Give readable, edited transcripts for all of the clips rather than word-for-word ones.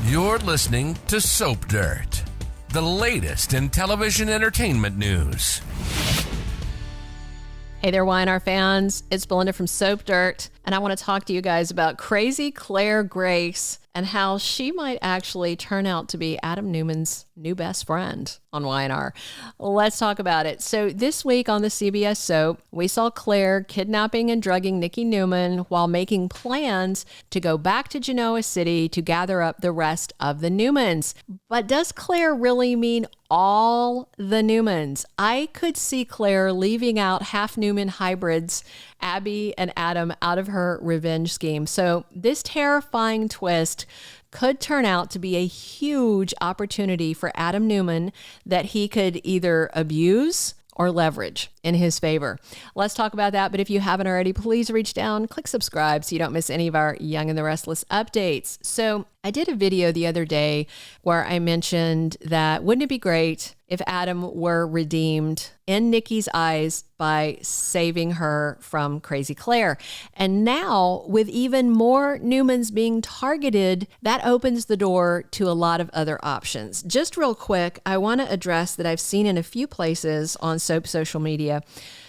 You're listening to Soap Dirt, the latest in television entertainment news. Hey there, Y&R fans. It's Belinda from Soap Dirt, and I want to talk to you guys about crazy Claire Grace and how she might actually turn out to be Adam Newman's new best friend on Y&R. Let's talk about it. So this week on the CBS soap, we saw Claire kidnapping and drugging Nikki Newman while making plans to go back to Genoa City to gather up the rest of the Newmans. But does Claire really mean all the Newmans? I could see Claire leaving out half Newman hybrids, Abby and Adam, out of her revenge scheme. So this terrifying twist could turn out to be a huge opportunity for Adam Newman that he could either abuse or leverage in his favor. Let's talk about that. But if you haven't already, please reach down, click subscribe so you don't miss any of our Young and the Restless updates. So I did a video the other day where I mentioned that wouldn't it be great if Adam were redeemed in Nikki's eyes by saving her from crazy Claire? And now with even more Newmans being targeted, that opens the door to a lot of other options. Just real quick, I want to address that I've seen in a few places on Soap social media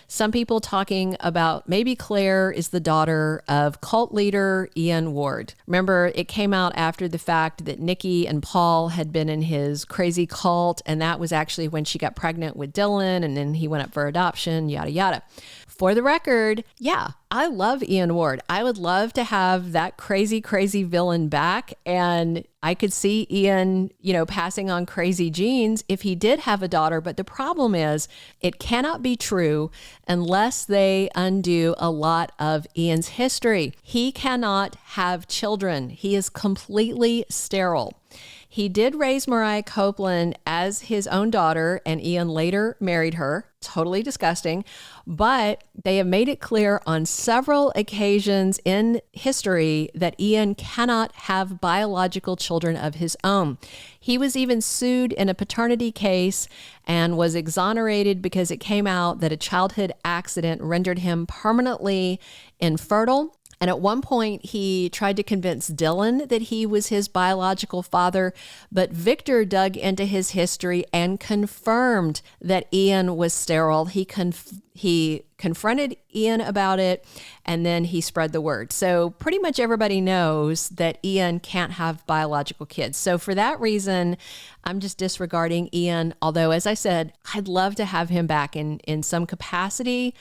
some people talking about maybe Claire is the daughter of cult leader Ian Ward. Remember, it came out after the fact that Nikki and Paul had been in his crazy cult, and that was actually when she got pregnant with Dylan, and then he went up for adoption, yada, yada. For the record, yeah, I love Ian Ward. I would love to have that crazy, crazy villain back. And I could see Ian, passing on crazy genes if he did have a daughter. But the problem is it cannot be true unless they undo a lot of Ian's history. He cannot have children. He is completely sterile. He did raise Mariah Copeland as his own daughter, and Ian later married her. Totally disgusting. But they have made it clear on several occasions in history that Ian cannot have biological children of his own. He was even sued in a paternity case and was exonerated because it came out that a childhood accident rendered him permanently infertile. And at one point, he tried to convince Dylan that he was his biological father, but Victor dug into his history and confirmed that Ian was sterile. He confronted Ian about it, and then he spread the word. So pretty much everybody knows that Ian can't have biological kids. So for that reason, I'm just disregarding Ian. Although, as I said, I'd love to have him back in some capacity,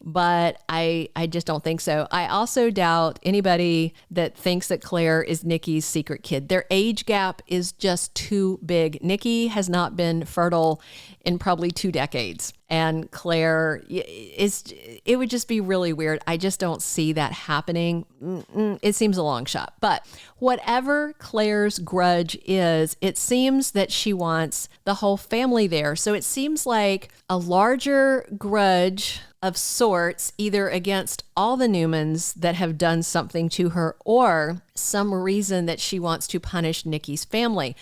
but I just don't think so. I also doubt anybody that thinks that Claire is Nikki's secret kid. Their age gap is just too big. Nikki has not been fertile in probably 2 decades. And Claire it would just be really weird. I just don't see that happening. It seems a long shot. But whatever Claire's grudge is, it seems that she wants the whole family there. So it seems like a larger grudge of sorts, either against all the Newmans that have done something to her or some reason that she wants to punish Nikki's family.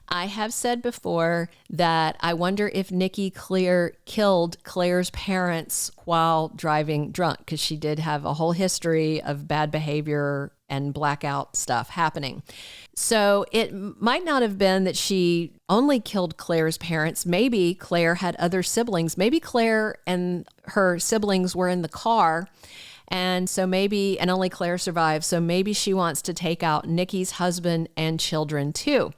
I have said before that I wonder if Nikki killed Claire's parents while driving drunk, because she did have a whole history of bad behavior and blackout stuff happening. So it might not have been that she only killed Claire's parents. Maybe Claire had other siblings. Maybe Claire and her siblings were in the car, and only Claire survived. So maybe she wants to take out Nikki's husband and children too.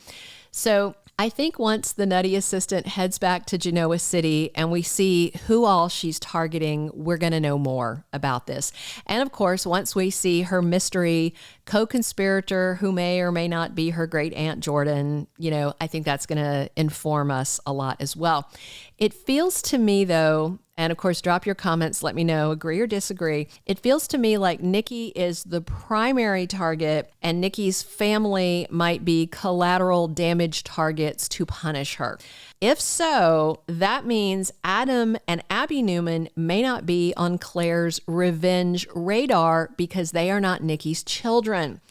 So I think once the nutty assistant heads back to Genoa City and we see who all she's targeting, we're going to know more about this. And of course, once we see her mystery co-conspirator, who may or may not be her great aunt Jordan, I think that's going to inform us a lot as well. It feels to me, though, and of course, drop your comments, let me know, agree or disagree. It feels to me like Nikki is the primary target and Nikki's family might be collateral damage targets to punish her. If so, that means Adam and Abby Newman may not be on Claire's revenge radar because they are not Nikki's children.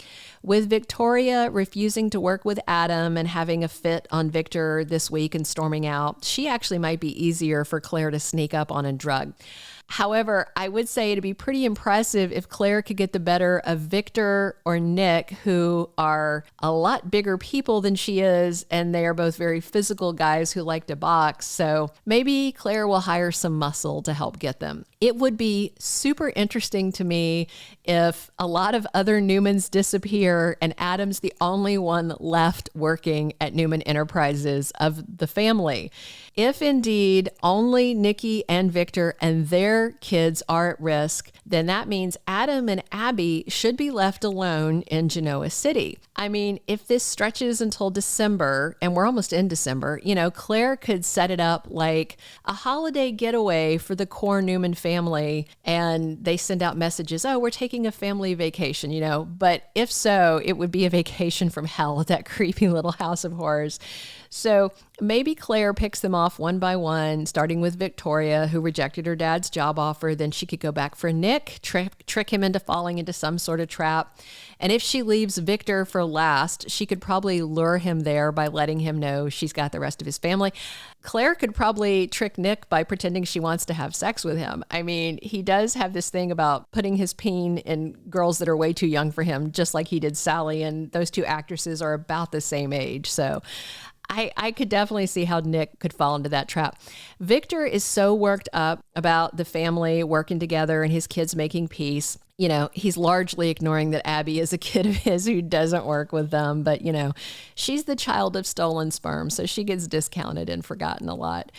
With Victoria refusing to work with Adam and having a fit on Victor this week and storming out, she actually might be easier for Claire to sneak up on and drug. However, I would say it'd be pretty impressive if Claire could get the better of Victor or Nick, who are a lot bigger people than she is, and they are both very physical guys who like to box. So maybe Claire will hire some muscle to help get them. It would be super interesting to me if a lot of other Newmans disappear and Adam's the only one left working at Newman Enterprises of the family. If indeed only Nikki and Victor and their kids are at risk, then that means Adam and Abby should be left alone in Genoa City. I mean, if this stretches until December, and we're almost in December, Claire could set it up like a holiday getaway for the core Newman family, and they send out messages, oh, we're taking a family vacation, but if so, it would be a vacation from hell at that creepy little house of horrors. So maybe Claire picks them off one by one, starting with Victoria, who rejected her dad's job offer. Then she could go back for Nick, trick him into falling into some sort of trap. And if she leaves Victor for last, she could probably lure him there by letting him know she's got the rest of his family. Claire could probably trick Nick by pretending she wants to have sex with him. I mean, he does have this thing about putting his peen in girls that are way too young for him, just like he did Sally, and those two actresses are about the same age. So I could definitely see how Nick could fall into that trap. Victor is so worked up about the family working together and his kids making peace. He's largely ignoring that Abby is a kid of his who doesn't work with them. But, she's the child of stolen sperm, so she gets discounted and forgotten a lot,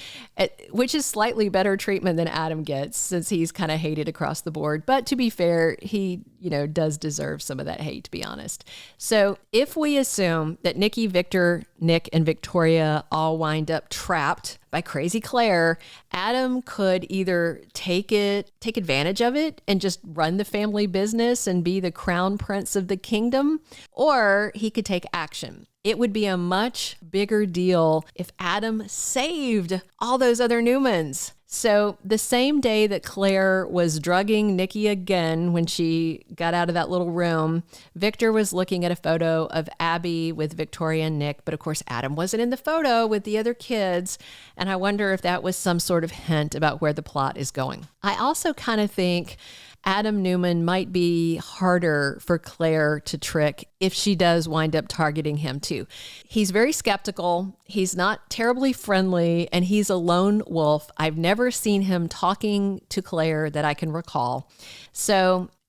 which is slightly better treatment than Adam gets since he's kind of hated across the board. But to be fair, he, does deserve some of that hate, to be honest. So if we assume that Nikki, Victor, Nick, and Victoria all wind up trapped by crazy Claire, Adam could either take advantage of it and just run the family business and be the crown prince of the kingdom, or he could take action. It would be a much bigger deal if Adam saved all those other Newmans. So the same day that Claire was drugging Nikki again when she got out of that little room, Victor was looking at a photo of Abby with Victoria and Nick, but of course Adam wasn't in the photo with the other kids, and I wonder if that was some sort of hint about where the plot is going. I also kind of think Adam Newman might be harder for Claire to trick if she does wind up targeting him too. He's very skeptical. He's not terribly friendly, and he's a lone wolf. I've never seen him talking to Claire that I can recall.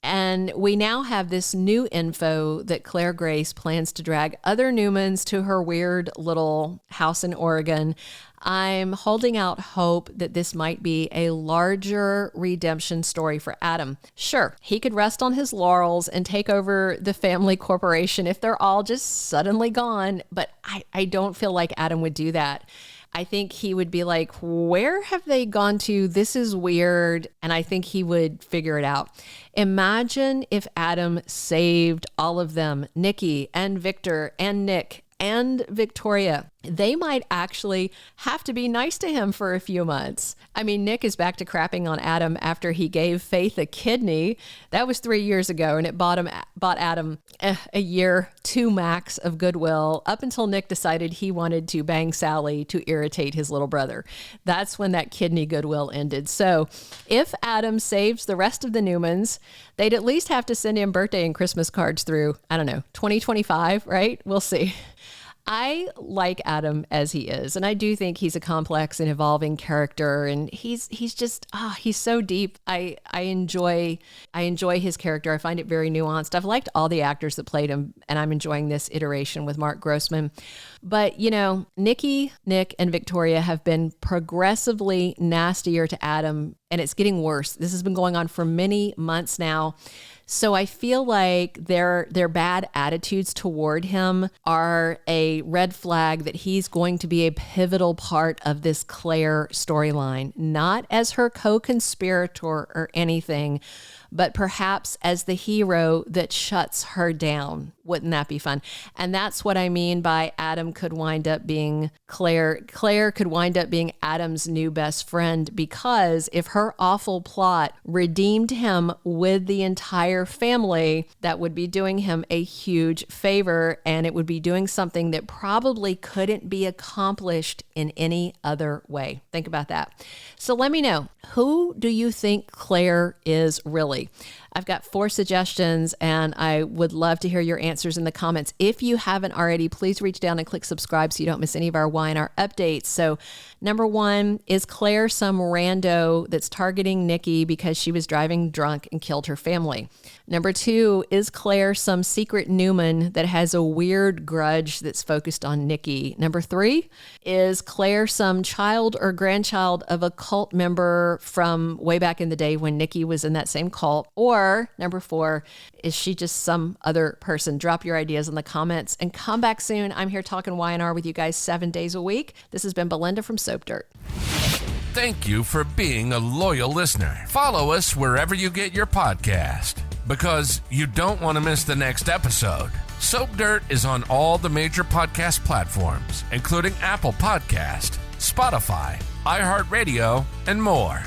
And we now have this new info that Claire Grace plans to drag other Newmans to her weird little house in Oregon. I'm holding out hope that this might be a larger redemption story for Adam. Sure, he could rest on his laurels and take over the family corporation if they're all just suddenly gone, but I don't feel like Adam would do that. I think he would be like, where have they gone to? This is weird. And I think he would figure it out. Imagine if Adam saved all of them, Nikki and Victor and Nick and Victoria. They might actually have to be nice to him for a few months. I mean, Nick is back to crapping on Adam after he gave Faith a kidney. That was 3 years ago, and it bought Adam a year, 2 max of goodwill, up until Nick decided he wanted to bang Sally to irritate his little brother. That's when that kidney goodwill ended. So if Adam saves the rest of the Newmans, they'd at least have to send him birthday and Christmas cards through, 2025, right? We'll see. I like Adam as he is, and I do think he's a complex and evolving character, and he's just he's so deep. I enjoy his character. I find it very nuanced. I've liked all the actors that played him, and I'm enjoying this iteration with Mark Grossman. But Nikki, Nick, and Victoria have been progressively nastier to Adam, and it's getting worse. This has been going on for many months now. So I feel like their bad attitudes toward him are a red flag that he's going to be a pivotal part of this Claire storyline, not as her co-conspirator or anything, but perhaps as the hero that shuts her down. Wouldn't that be fun? And that's what I mean by Adam could wind up being Claire. Claire could wind up being Adam's new best friend, because if her awful plot redeemed him with the entire family, that would be doing him a huge favor, and it would be doing something that probably couldn't be accomplished in any other way. Think about that. So let me know, who do you think Claire is really? I've got 4 suggestions, and I would love to hear your answers in the comments. If you haven't already, please reach down and click subscribe so you don't miss any of our Y&R updates. So number 1, is Claire some rando that's targeting Nikki because she was driving drunk and killed her family? Number 2, is Claire some secret Newman that has a weird grudge that's focused on Nikki? Number 3, is Claire some child or grandchild of a cult member from way back in the day when Nikki was in that same cult? Or number 4, is she just some other person? Drop your ideas in the comments and come back soon. I'm here talking Y&R with you guys 7 days a week. This has been Belinda from Soap Dirt. Thank you for being a loyal listener. Follow us wherever you get your podcast, because you don't want to miss the next episode. Soap Dirt is on all the major podcast platforms, including Apple Podcast, Spotify, iHeartRadio, and more.